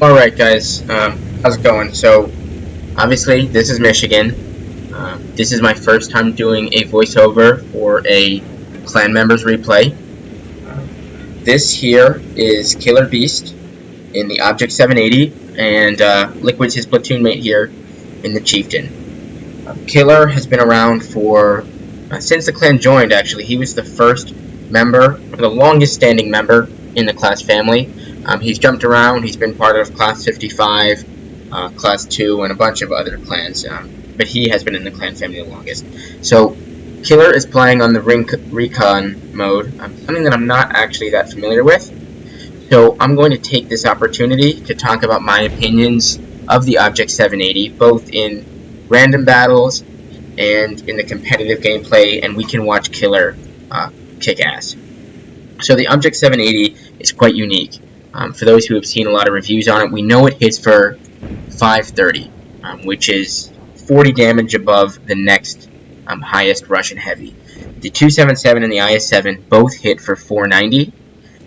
Alright guys, how's it going? So, obviously, this is Michigan. This is my first time doing a voiceover for a clan members replay. This here is Killer Beast in the Object 780, and Liquid's his platoon mate here in the Chieftain. Killer has been around for, since the clan joined actually. He was the first member, the longest standing member in the class family. He's jumped around, he's been part of Class 55, Class 2, and a bunch of other clans, but he has been in the clan family the longest. So, Killer is playing on the recon mode, something that I'm not actually that familiar with. So, I'm going to take this opportunity to talk about my opinions of the Object 780, both in random battles and in the competitive gameplay, and we can watch Killer kick ass. So, the Object 780 is quite unique. For those who have seen a lot of reviews on it, we know it hits for 530, which is 40 damage above the next highest Russian heavy. The 277 and the IS-7 both hit for 490,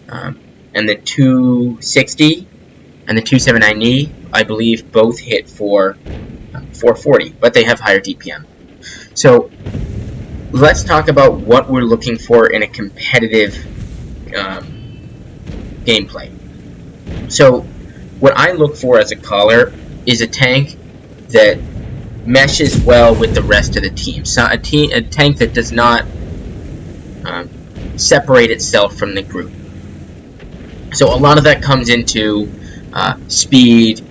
and the 260 and the 279E, I believe, both hit for 440, but they have higher DPM. So let's talk about what we're looking for in a competitive gameplay. So, what I look for as a caller is a tank that meshes well with the rest of the team. So a tank that does not separate itself from the group. So a lot of that comes into speed,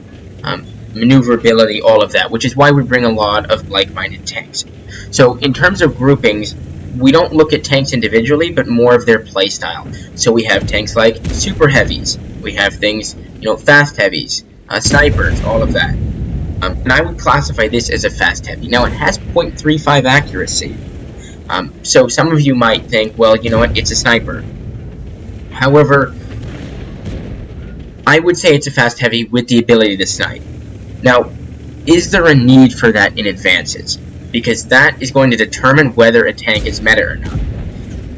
maneuverability, all of that, which is why we bring a lot of like-minded tanks. So in terms of groupings, we don't look at tanks individually, but more of their playstyle. So we have tanks like super heavies. We have things, fast heavies, snipers, all of that. And I would classify this as a fast heavy. Now, it has 0.35 accuracy. So some of you might think, well, you know what, it's a sniper. However, I would say it's a fast heavy with the ability to snipe. Now, is there a need for that in advances? Because that is going to determine whether a tank is meta or not.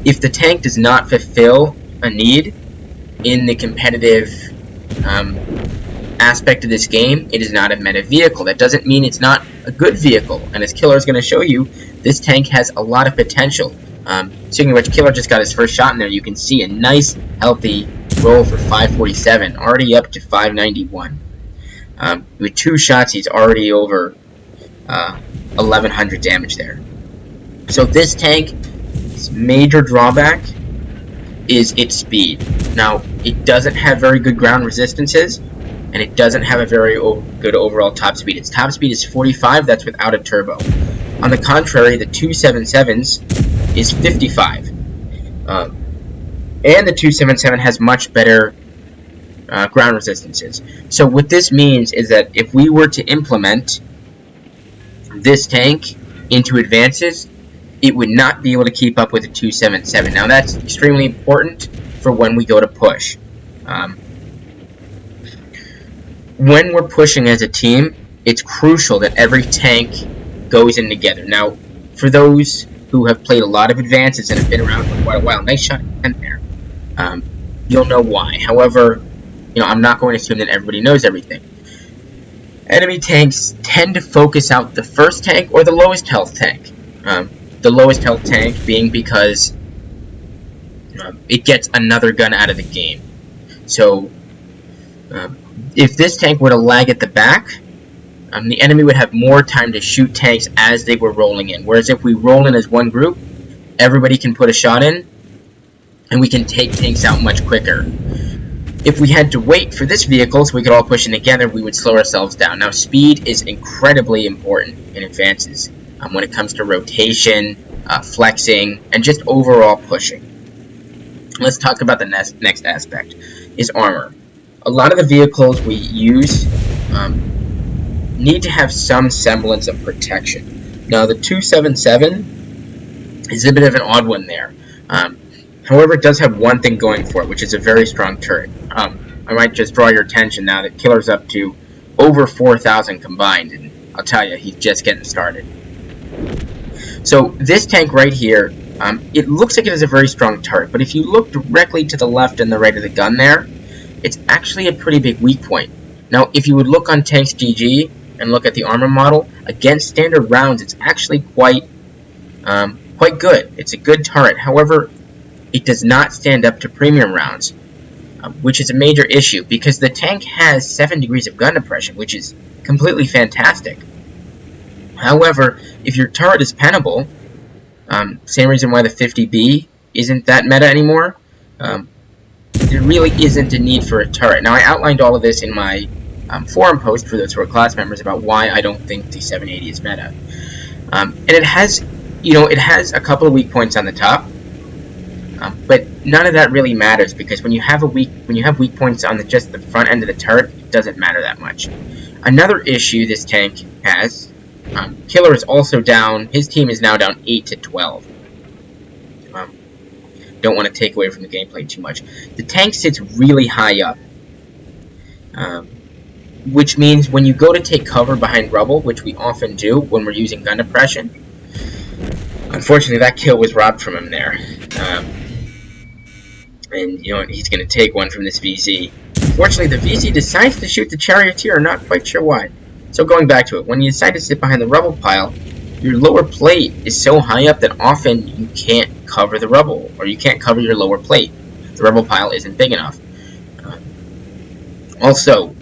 If the tank does not fulfill a need in the competitive aspect of this game, it is not a meta vehicle. That doesn't mean it's not a good vehicle. And as Killer is going to show you, this tank has a lot of potential. Speaking of which, Killer just got his first shot in there. You can see a nice, healthy roll for 547, already up to 591. With 2 shots, he's already over 1100 damage there. So this tank's major drawback is its speed. Now, it doesn't have very good ground resistances, and it doesn't have a very good overall top speed. Its top speed is 45, that's without a turbo. On the contrary, the 277's is 55. And the 277 has much better ground resistances. So what this means is that if we were to implement this tank into advances, it would not be able to keep up with the 277. Now that's extremely important for when we go to push. When we're pushing as a team, it's crucial that every tank goes in together. Now, for those who have played a lot of advances and have been around for quite a while, nice shot in there, you'll know why. However, I'm not going to assume that everybody knows everything. Enemy tanks tend to focus out the first tank or the lowest health tank. The lowest health tank being because it gets another gun out of the game. So, if this tank were to lag at the back, the enemy would have more time to shoot tanks as they were rolling in. Whereas if we roll in as one group, everybody can put a shot in, and we can take tanks out much quicker. If we had to wait for this vehicle so we could all push in together, we would slow ourselves down. Now, speed is incredibly important in advances when it comes to rotation, flexing, and just overall pushing. Let's talk about the next aspect, is armor. A lot of the vehicles we use need to have some semblance of protection. Now, the 277 is a bit of an odd one there. However, it does have one thing going for it, which is a very strong turret. I might just draw your attention now that Killer's up to over 4,000 combined, and I'll tell you, he's just getting started. So this tank right here, it looks like it has a very strong turret, but if you look directly to the left and the right of the gun there, it's actually a pretty big weak point. Now, if you would look on Tanks GG and look at the armor model, against standard rounds, it's actually quite good. It's a good turret. However, it does not stand up to premium rounds, which is a major issue because the tank has 7 degrees of gun depression, which is completely fantastic. However, if your turret is pennable, same reason why the 50B isn't that meta anymore, there really isn't a need for a turret. Now, I outlined all of this in my forum post for those who are class members about why I don't think the 780 is meta. And it has, it has a couple of weak points on the top, but none of that really matters because when you have weak points on just the front end of the turret, it doesn't matter that much. Another issue this tank has, Killer is also down. His team is now down 8 to 12. Don't want to take away from the gameplay too much. The tank sits really high up, which means when you go to take cover behind rubble, which we often do when we're using gun depression, unfortunately that kill was robbed from him there. And he's going to take one from this VZ. Unfortunately, the VZ decides to shoot the Charioteer, not quite sure why. So going back to it, when you decide to sit behind the rubble pile, your lower plate is so high up that often you can't cover the rubble, or you can't cover your lower plate. The rubble pile isn't big enough. Also,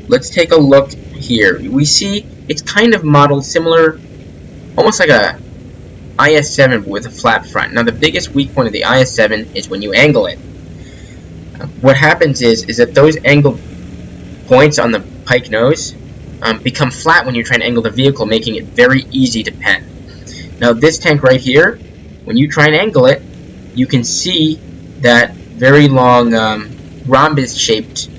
let's take a look here. We see it's kind of modeled similar, almost like a IS-7 with a flat front. Now, the biggest weak point of the IS-7 is when you angle it. What happens is that those angled points on the pike nose become flat when you're trying to angle the vehicle, making it very easy to pen. Now, this tank right here, when you try and angle it, you can see that very long rhombus-shaped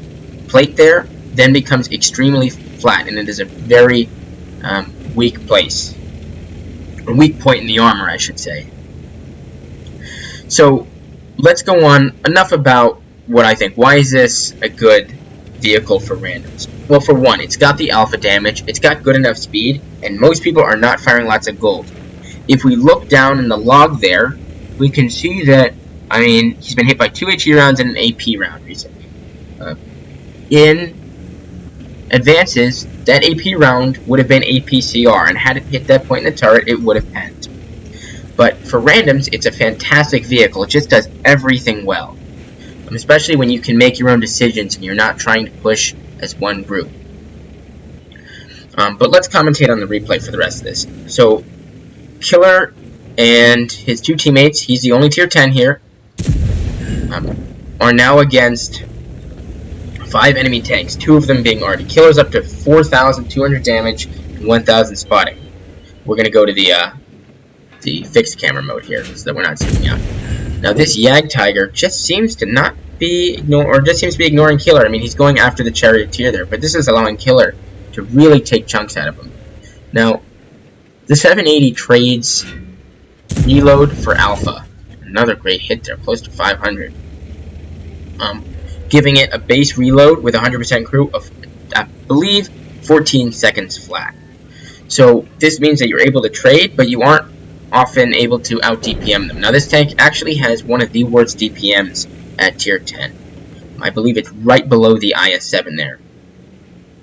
plate there then becomes extremely flat, and it is a very weak place. A weak point in the armor, I should say. So, let's go on. Enough about what I think. Why is this a good vehicle for randoms? Well, for one, it's got the alpha damage, it's got good enough speed, and most people are not firing lots of gold. If we look down in the log there, we can see that, he's been hit by 2 HE rounds and an AP round recently. In advances, that AP round would have been APCR, and had it hit that point in the turret, it would have penned. But for randoms, it's a fantastic vehicle. It just does everything well. Especially when you can make your own decisions and you're not trying to push as one group. But let's commentate on the replay for the rest of this. So, Killer and his 2 teammates, he's the only tier 10 here, are now against 5 enemy tanks, 2 of them being already. Killer's up to 4,200 damage and 1,000 spotting. We're going to go to the fixed camera mode here so that we're not zooming out. Now, this Yag Tiger just seems to not be ignoring Killer. He's going after the Charioteer there, but this is allowing Killer to really take chunks out of him. Now, the 780 trades reload for Alpha. Another great hit there, close to 500. Giving it a base reload with 100% crew of, I believe, 14 seconds flat. So, this means that you're able to trade, but you aren't often able to out-DPM them. Now, this tank actually has one of the worst DPMs at tier 10. I believe it's right below the IS-7 there.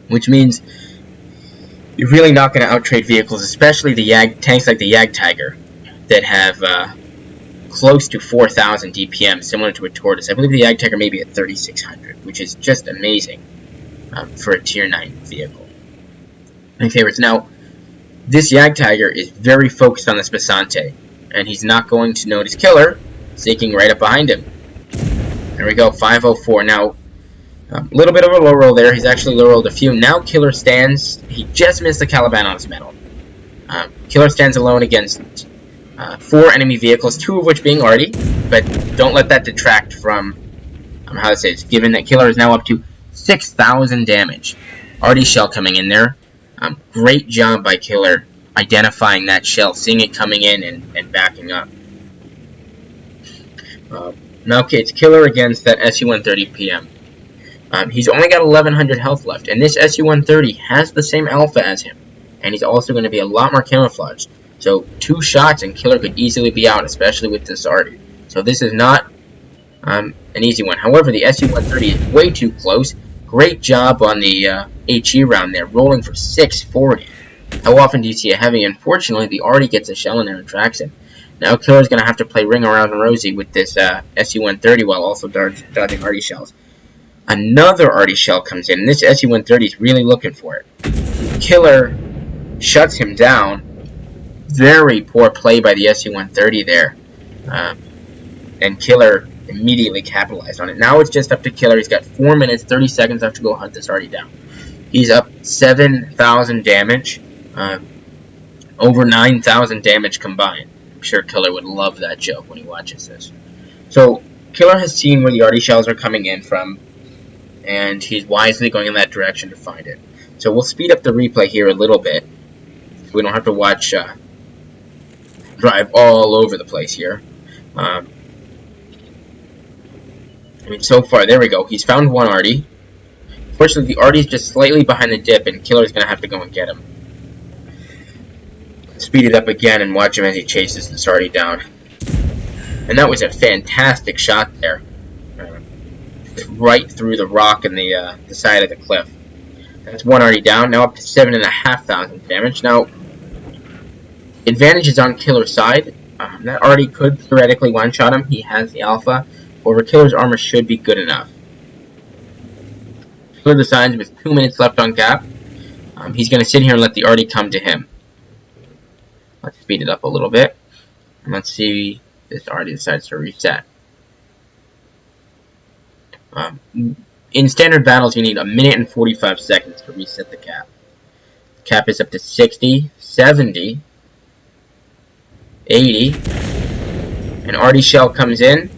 Which means you're really not going to out-trade vehicles, especially the tanks like the Yag Tiger, that have close to 4,000 DPM, similar to a Tortoise. I believe the Yag Tiger may be at 3,600, which is just amazing for a tier 9 vehicle. My favorites. Now, this Yag Tiger is very focused on the Spasante, and he's not going to notice Killer sneaking right up behind him. There we go, 504. Now, a little bit of a low roll there. He's actually low rolled a few. Now Killer stands. He just missed the Caliban on his medal. Killer stands alone against 4 enemy vehicles, 2 of which being Artie, but don't let that detract from how to say it. Given that Killer is now up to 6,000 damage. Artie shell coming in there. Great job by Killer identifying that shell, seeing it coming in and backing up. Now, okay, it's Killer against that SU-130 PM. He's only got 1,100 health left, and this SU-130 has the same alpha as him, and he's also going to be a lot more camouflaged. So 2 shots and Killer could easily be out, especially with this Artie. So this is not an easy one. However, the SU-130 is way too close. Great job on the HE round there, rolling for 640. How often do you see a heavy? Unfortunately, the Artie gets a shell in there and tracks him. Now Killer's going to have to play Ring Around the Rosie with this SU-130 while also dodging Artie shells. Another Artie shell comes in, and this SU-130 is really looking for it. Killer shuts him down. Very poor play by the SU-130 there. And Killer immediately capitalized on it. Now it's just up to Killer. He's got 4 minutes, 30 seconds left to go hunt this Artie down. He's up 7,000 damage. Over 9,000 damage combined. I'm sure Killer would love that joke when he watches this. So, Killer has seen where the Artie shells are coming in from, and he's wisely going in that direction to find it. So we'll speed up the replay here a little bit, so we don't have to watch drive all over the place here. I mean, so far, there we go. He's found one Artie. Fortunately, the Artie's just slightly behind the dip, and Killer's going to have to go and get him. Speed it up again and watch him as he chases this Artie down. And that was a fantastic shot there. Right through the rock and the side of the cliff. That's one Artie down, now up to 7,500 damage. Now, advantage is on Killer's side. That Artie could theoretically one-shot him. He has the alpha. However, Killer's armor should be good enough. Killer decides with 2 minutes left on cap, he's going to sit here and let the Artie come to him. Let's speed it up a little bit. And let's see if this Artie decides to reset. In standard battles, you need 1 minute and 45 seconds to reset the cap. The cap is up to 60, 70, 80. An Artie shell comes in,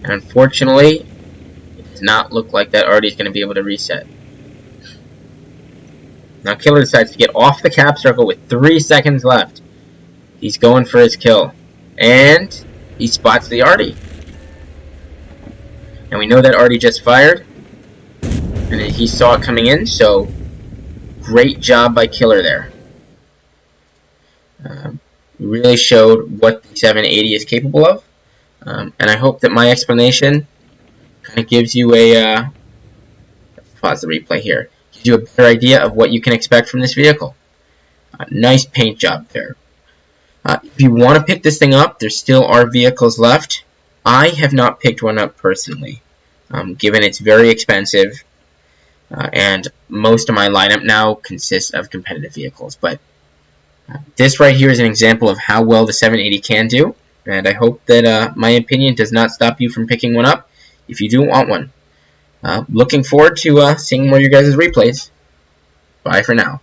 and unfortunately, it does not look like that Artie is going to be able to reset. Now Killer decides to get off the cap circle with 3 seconds left. He's going for his kill. And he spots the Artie. And we know that Artie just fired. And he saw it coming in, so great job by Killer there. Really showed what the 780 is capable of. And I hope that my explanation kind of gives you a... pause the replay here. Gives you a better idea of what you can expect from this vehicle. Nice paint job there. If you want to pick this thing up, there still are vehicles left. I have not picked one up personally, given it's very expensive, and most of my lineup now consists of competitive vehicles. But this right here is an example of how well the 780 can do, and I hope that my opinion does not stop you from picking one up if you do want one. Looking forward to seeing more of your guys' replays. Bye for now.